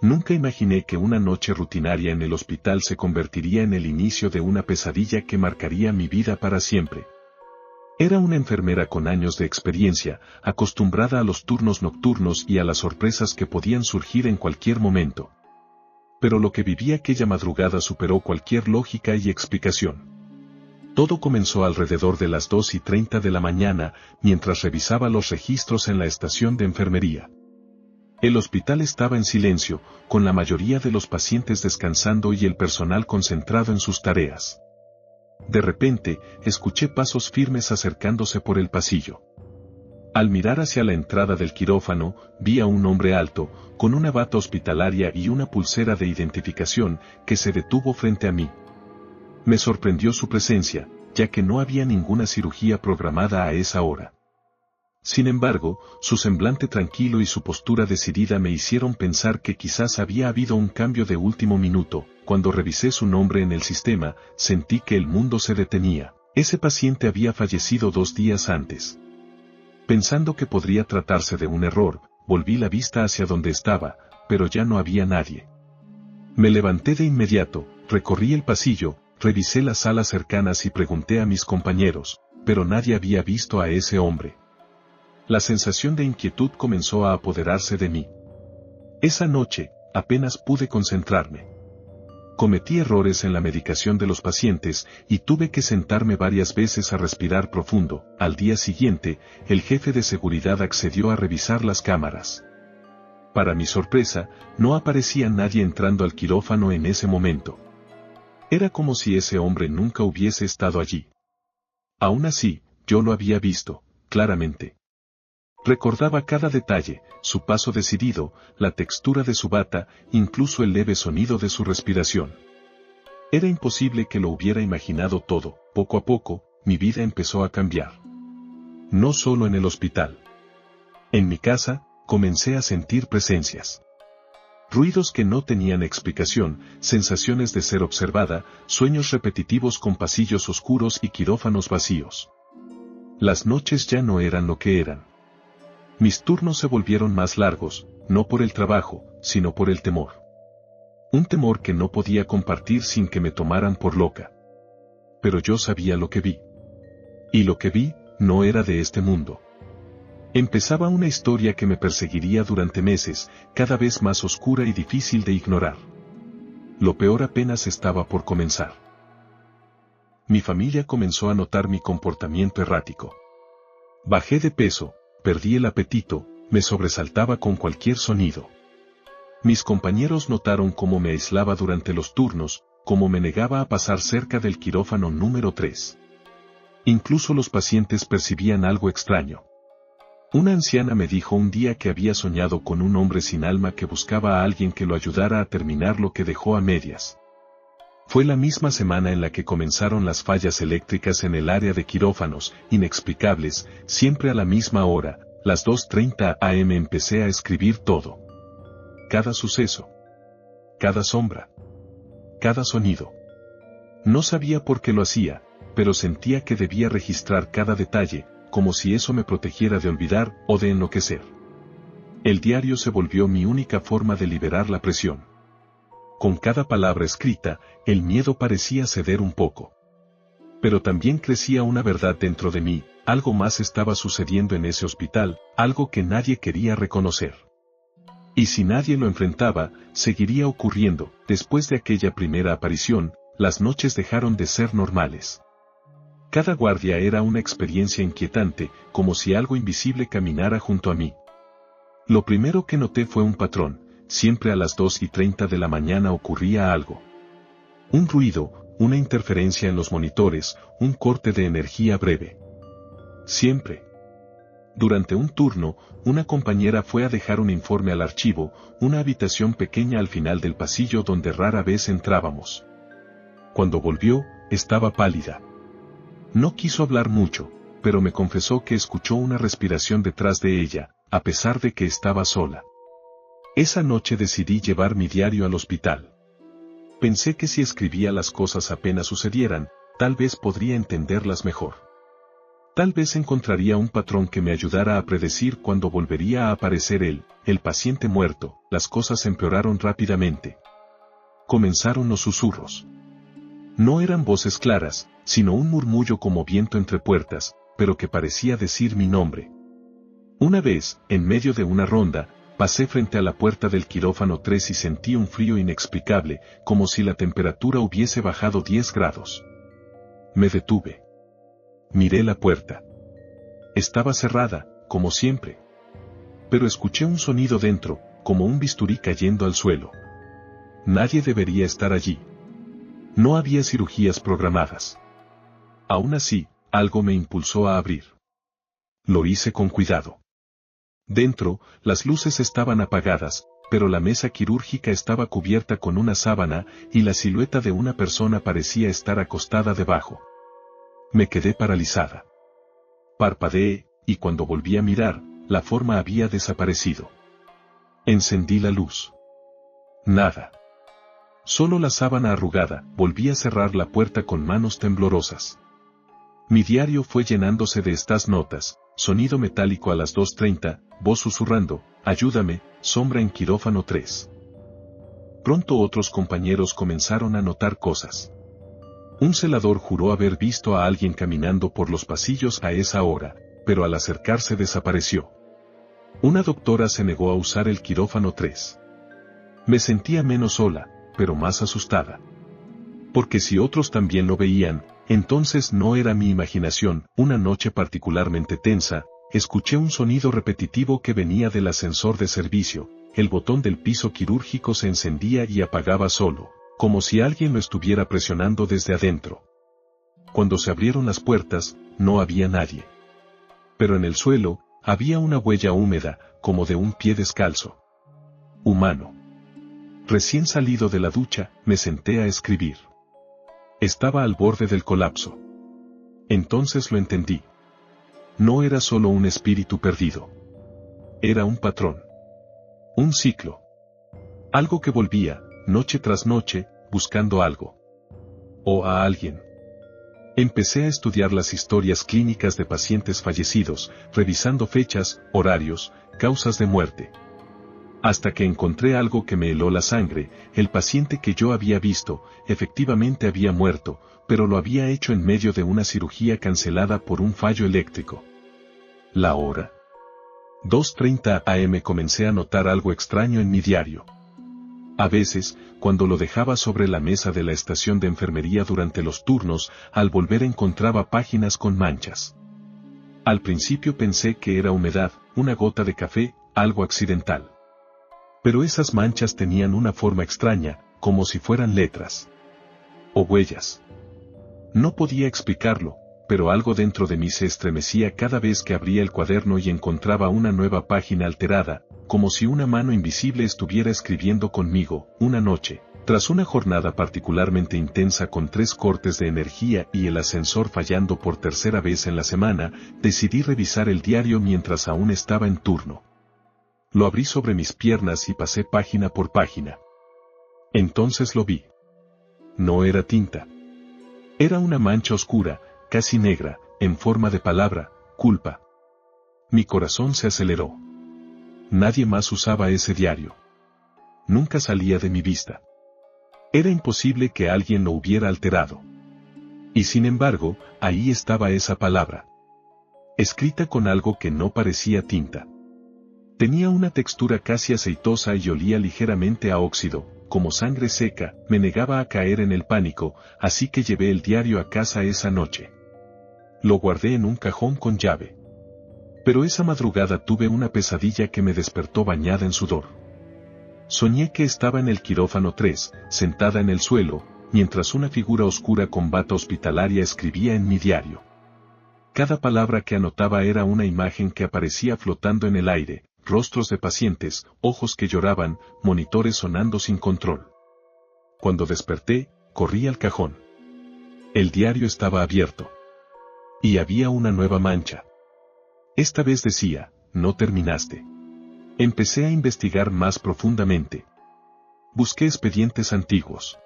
Nunca imaginé que una noche rutinaria en el hospital se convertiría en el inicio de una pesadilla que marcaría mi vida para siempre. Era una enfermera con años de experiencia, acostumbrada a los turnos nocturnos y a las sorpresas que podían surgir en cualquier momento. Pero lo que viví aquella madrugada superó cualquier lógica y explicación. Todo comenzó alrededor de las 2:30 de la mañana, mientras revisaba los registros en la estación de enfermería. El hospital estaba en silencio, con la mayoría de los pacientes descansando y el personal concentrado en sus tareas. De repente, escuché pasos firmes acercándose por el pasillo. Al mirar hacia la entrada del quirófano, vi a un hombre alto, con una bata hospitalaria y una pulsera de identificación, que se detuvo frente a mí. Me sorprendió su presencia, ya que no había ninguna cirugía programada a esa hora. Sin embargo, su semblante tranquilo y su postura decidida me hicieron pensar que quizás había habido un cambio de último minuto. Cuando revisé su nombre en el sistema, sentí que el mundo se detenía. Ese paciente había fallecido 2 días antes. Pensando que podría tratarse de un error, volví la vista hacia donde estaba, pero ya no había nadie. Me levanté de inmediato, recorrí el pasillo, revisé las salas cercanas y pregunté a mis compañeros, pero nadie había visto a ese hombre. La sensación de inquietud comenzó a apoderarse de mí. Esa noche, apenas pude concentrarme. Cometí errores en la medicación de los pacientes y tuve que sentarme varias veces a respirar profundo. Al día siguiente, el jefe de seguridad accedió a revisar las cámaras. Para mi sorpresa, no aparecía nadie entrando al quirófano en ese momento. Era como si ese hombre nunca hubiese estado allí. Aún así, yo lo había visto, claramente. Recordaba cada detalle, su paso decidido, la textura de su bata, incluso el leve sonido de su respiración. Era imposible que lo hubiera imaginado todo. Poco a poco, mi vida empezó a cambiar. No solo en el hospital. En mi casa, comencé a sentir presencias. Ruidos que no tenían explicación, sensaciones de ser observada, sueños repetitivos con pasillos oscuros y quirófanos vacíos. Las noches ya no eran lo que eran. Mis turnos se volvieron más largos, no por el trabajo, sino por el temor. Un temor que no podía compartir sin que me tomaran por loca. Pero yo sabía lo que vi. Y lo que vi, no era de este mundo. Empezaba una historia que me perseguiría durante meses, cada vez más oscura y difícil de ignorar. Lo peor apenas estaba por comenzar. Mi familia comenzó a notar mi comportamiento errático. Bajé de peso. Perdí el apetito, me sobresaltaba con cualquier sonido. Mis compañeros notaron cómo me aislaba durante los turnos, cómo me negaba a pasar cerca del quirófano número 3. Incluso los pacientes percibían algo extraño. Una anciana me dijo un día que había soñado con un hombre sin alma que buscaba a alguien que lo ayudara a terminar lo que dejó a medias. Fue la misma semana en la que comenzaron las fallas eléctricas en el área de quirófanos, inexplicables, siempre a la misma hora, las 2:30 am. Empecé a escribir todo. Cada suceso. Cada sombra. Cada sonido. No sabía por qué lo hacía, pero sentía que debía registrar cada detalle, como si eso me protegiera de olvidar o de enloquecer. El diario se volvió mi única forma de liberar la presión. Con cada palabra escrita, el miedo parecía ceder un poco. Pero también crecía una verdad dentro de mí, algo más estaba sucediendo en ese hospital, algo que nadie quería reconocer. Y si nadie lo enfrentaba, seguiría ocurriendo. Después de aquella primera aparición, las noches dejaron de ser normales. Cada guardia era una experiencia inquietante, como si algo invisible caminara junto a mí. Lo primero que noté fue un patrón. Siempre a las 2:30 de la mañana ocurría algo. Un ruido, una interferencia en los monitores, un corte de energía breve. Siempre. Durante un turno, una compañera fue a dejar un informe al archivo, una habitación pequeña al final del pasillo donde rara vez entrábamos. Cuando volvió, estaba pálida. No quiso hablar mucho, pero me confesó que escuchó una respiración detrás de ella, a pesar de que estaba sola. Esa noche decidí llevar mi diario al hospital. Pensé que si escribía las cosas apenas sucedieran, tal vez podría entenderlas mejor. Tal vez encontraría un patrón que me ayudara a predecir cuándo volvería a aparecer el paciente muerto. Las cosas empeoraron rápidamente. Comenzaron los susurros. No eran voces claras, sino un murmullo como viento entre puertas, pero que parecía decir mi nombre. Una vez, en medio de una ronda, pasé frente a la puerta del quirófano 3 y sentí un frío inexplicable, como si la temperatura hubiese bajado 10 grados. Me detuve. Miré la puerta. Estaba cerrada, como siempre. Pero escuché un sonido dentro, como un bisturí cayendo al suelo. Nadie debería estar allí. No había cirugías programadas. Aún así, algo me impulsó a abrir. Lo hice con cuidado. Dentro, las luces estaban apagadas, pero la mesa quirúrgica estaba cubierta con una sábana, y la silueta de una persona parecía estar acostada debajo. Me quedé paralizada. Parpadeé, y cuando volví a mirar, la forma había desaparecido. Encendí la luz. Nada. Solo la sábana arrugada. Volví a cerrar la puerta con manos temblorosas. Mi diario fue llenándose de estas notas: sonido metálico a las 2:30, voz susurrando, ayúdame, sombra en quirófano 3. Pronto otros compañeros comenzaron a notar cosas. Un celador juró haber visto a alguien caminando por los pasillos a esa hora, pero al acercarse desapareció. Una doctora se negó a usar el quirófano 3. Me sentía menos sola, pero más asustada. Porque si otros también lo veían, entonces no era mi imaginación. Una noche particularmente tensa, escuché un sonido repetitivo que venía del ascensor de servicio. El botón del piso quirúrgico se encendía y apagaba solo, como si alguien lo estuviera presionando desde adentro. Cuando se abrieron las puertas, no había nadie. Pero en el suelo, había una huella húmeda, como de un pie descalzo. Humano. Recién salido de la ducha, me senté a escribir. Estaba al borde del colapso. Entonces lo entendí. No era solo un espíritu perdido. Era un patrón. Un ciclo. Algo que volvía, noche tras noche, buscando algo. O a alguien. Empecé a estudiar las historias clínicas de pacientes fallecidos, revisando fechas, horarios, causas de muerte. Hasta que encontré algo que me heló la sangre. El paciente que yo había visto, efectivamente había muerto, pero lo había hecho en medio de una cirugía cancelada por un fallo eléctrico. La hora. 2:30 am. Comencé a notar algo extraño en mi diario. A veces, cuando lo dejaba sobre la mesa de la estación de enfermería durante los turnos, al volver encontraba páginas con manchas. Al principio pensé que era humedad, una gota de café, algo accidental. Pero esas manchas tenían una forma extraña, como si fueran letras. O huellas. No podía explicarlo, pero algo dentro de mí se estremecía cada vez que abría el cuaderno y encontraba una nueva página alterada, como si una mano invisible estuviera escribiendo conmigo. Una noche, tras una jornada particularmente intensa con 3 cortes de energía y el ascensor fallando por tercera vez en la semana, decidí revisar el diario mientras aún estaba en turno. Lo abrí sobre mis piernas y pasé página por página. Entonces lo vi. No era tinta. Era una mancha oscura, casi negra, en forma de palabra, culpa. Mi corazón se aceleró. Nadie más usaba ese diario. Nunca salía de mi vista. Era imposible que alguien lo hubiera alterado. Y sin embargo, ahí estaba esa palabra. Escrita con algo que no parecía tinta. Tenía una textura casi aceitosa y olía ligeramente a óxido, como sangre seca. Me negaba a caer en el pánico, así que llevé el diario a casa esa noche. Lo guardé en un cajón con llave. Pero esa madrugada tuve una pesadilla que me despertó bañada en sudor. Soñé que estaba en el quirófano 3, sentada en el suelo, mientras una figura oscura con bata hospitalaria escribía en mi diario. Cada palabra que anotaba era una imagen que aparecía flotando en el aire. Rostros de pacientes, ojos que lloraban, monitores sonando sin control. Cuando desperté, corrí al cajón. El diario estaba abierto. Y había una nueva mancha. Esta vez decía, no terminaste. Empecé a investigar más profundamente. Busqué expedientes antiguos.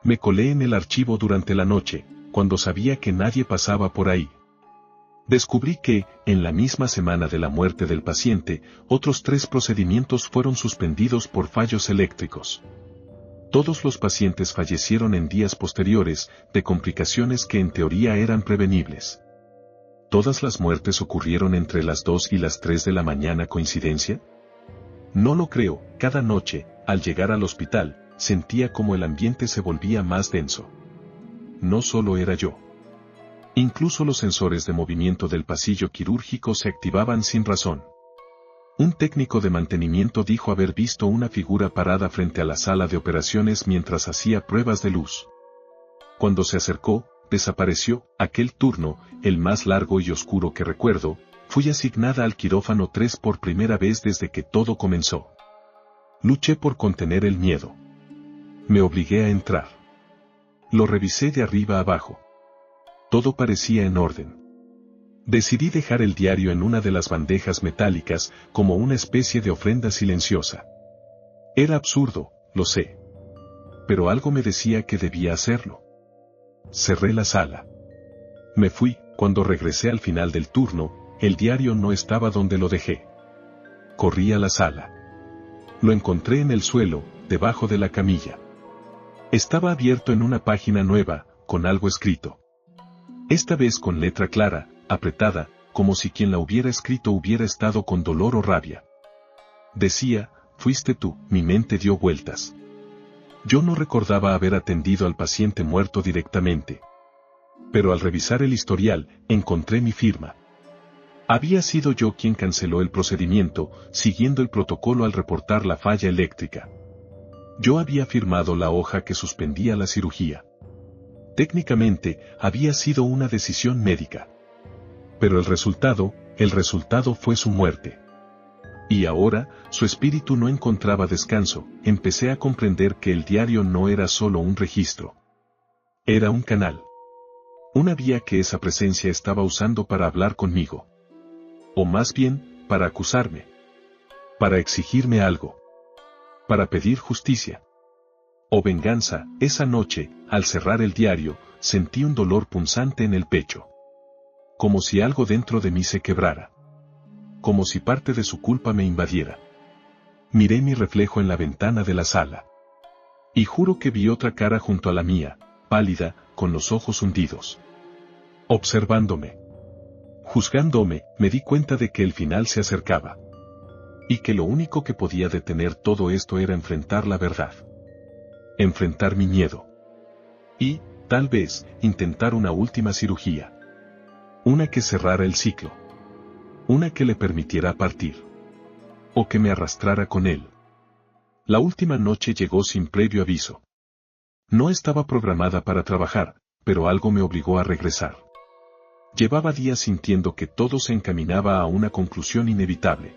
Me colé en el archivo durante la noche, cuando sabía que nadie pasaba por ahí. Descubrí que, en la misma semana de la muerte del paciente, otros 3 procedimientos fueron suspendidos por fallos eléctricos. Todos los pacientes fallecieron en días posteriores, de complicaciones que en teoría eran prevenibles. ¿Todas las muertes ocurrieron entre las 2 y las 3 de la mañana? ¿Coincidencia? No lo creo. Cada noche, al llegar al hospital, sentía como el ambiente se volvía más denso. No solo era yo. Incluso los sensores de movimiento del pasillo quirúrgico se activaban sin razón. Un técnico de mantenimiento dijo haber visto una figura parada frente a la sala de operaciones mientras hacía pruebas de luz. Cuando se acercó, desapareció. Aquel turno, el más largo y oscuro que recuerdo, fui asignada al quirófano 3 por primera vez desde que todo comenzó. Luché por contener el miedo. Me obligué a entrar. Lo revisé de arriba abajo. Todo parecía en orden. Decidí dejar el diario en una de las bandejas metálicas, como una especie de ofrenda silenciosa. Era absurdo, lo sé. Pero algo me decía que debía hacerlo. Cerré la sala. Me fui. Cuando regresé al final del turno, el diario no estaba donde lo dejé. Corrí a la sala. Lo encontré en el suelo, debajo de la camilla. Estaba abierto en una página nueva, con algo escrito. Esta vez con letra clara, apretada, como si quien la hubiera escrito hubiera estado con dolor o rabia. Decía, fuiste tú. Mi mente dio vueltas. Yo no recordaba haber atendido al paciente muerto directamente. Pero al revisar el historial, encontré mi firma. Había sido yo quien canceló el procedimiento, siguiendo el protocolo al reportar la falla eléctrica. Yo había firmado la hoja que suspendía la cirugía. Técnicamente, había sido una decisión médica. Pero el resultado fue su muerte. Y ahora, su espíritu no encontraba descanso. Empecé a comprender que el diario no era solo un registro. Era un canal. Una vía que esa presencia estaba usando para hablar conmigo. O más bien, para acusarme. Para exigirme algo. Para pedir justicia. O venganza. Esa noche, al cerrar el diario, sentí un dolor punzante en el pecho. Como si algo dentro de mí se quebrara. Como si parte de su culpa me invadiera. Miré mi reflejo en la ventana de la sala. Y juro que vi otra cara junto a la mía, pálida, con los ojos hundidos. Observándome. Juzgándome, me di cuenta de que el final se acercaba. Y que lo único que podía detener todo esto era enfrentar la verdad. Enfrentar mi miedo. Y, tal vez, intentar una última cirugía. Una que cerrara el ciclo. Una que le permitiera partir. O que me arrastrara con él. La última noche llegó sin previo aviso. No estaba programada para trabajar, pero algo me obligó a regresar. Llevaba días sintiendo que todo se encaminaba a una conclusión inevitable.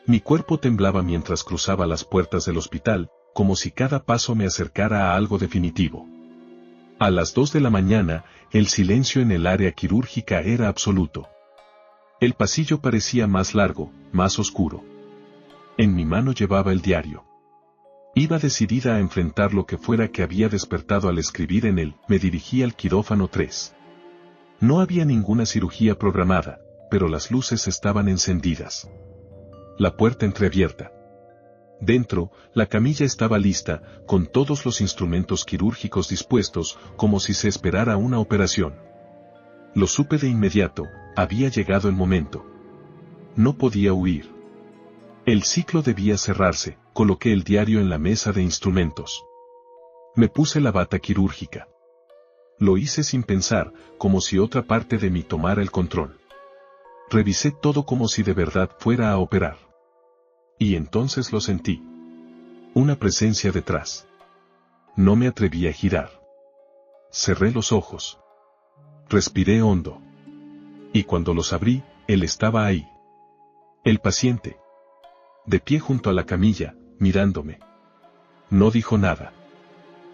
Mi cuerpo temblaba mientras cruzaba las puertas del hospital, como si cada paso me acercara a algo definitivo. A las 2 de la mañana, el silencio en el área quirúrgica era absoluto. El pasillo parecía más largo, más oscuro. En mi mano llevaba el diario. Iba decidida a enfrentar lo que fuera que había despertado al escribir en él. Me dirigí al quirófano 3. No había ninguna cirugía programada, pero las luces estaban encendidas. La puerta entreabierta. Dentro, la camilla estaba lista, con todos los instrumentos quirúrgicos dispuestos, como si se esperara una operación. Lo supe de inmediato, había llegado el momento. No podía huir. El ciclo debía cerrarse. Coloqué el diario en la mesa de instrumentos. Me puse la bata quirúrgica. Lo hice sin pensar, como si otra parte de mí tomara el control. Revisé todo como si de verdad fuera a operar. Y entonces lo sentí. Una presencia detrás. No me atreví a girar. Cerré los ojos. Respiré hondo. Y cuando los abrí, él estaba ahí. El paciente. De pie junto a la camilla, mirándome. No dijo nada.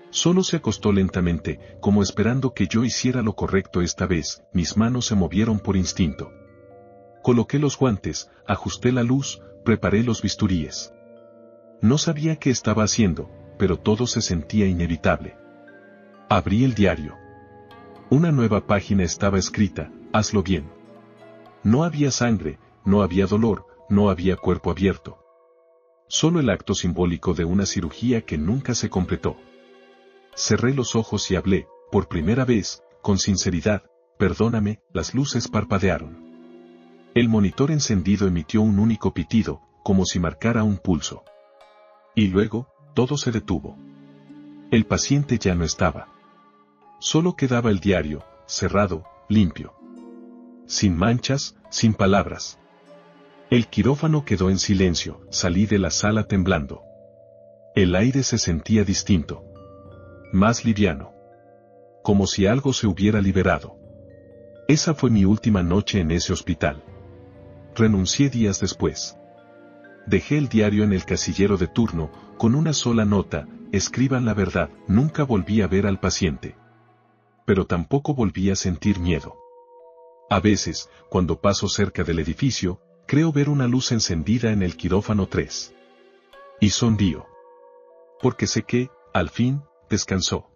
Solo se acostó lentamente, como esperando que yo hiciera lo correcto esta vez. Mis manos se movieron por instinto. Coloqué los guantes, ajusté la luz, preparé los bisturíes. No sabía qué estaba haciendo, pero todo se sentía inevitable. Abrí el diario. Una nueva página estaba escrita: hazlo bien. No había sangre, no había dolor, no había cuerpo abierto. Solo el acto simbólico de una cirugía que nunca se completó. Cerré los ojos y hablé, por primera vez, con sinceridad: perdóname. Las luces parpadearon. El monitor encendido emitió un único pitido, como si marcara un pulso. Y luego, todo se detuvo. El paciente ya no estaba. Solo quedaba el diario, cerrado, limpio. Sin manchas, sin palabras. El quirófano quedó en silencio. Salí de la sala temblando. El aire se sentía distinto. Más liviano. Como si algo se hubiera liberado. Esa fue mi última noche en ese hospital. Renuncié días después. Dejé el diario en el casillero de turno, con una sola nota: escriban la verdad. Nunca volví a ver al paciente. Pero tampoco volví a sentir miedo. A veces, cuando paso cerca del edificio, creo ver una luz encendida en el quirófano 3. Y sonrío. Porque sé que, al fin, descansó.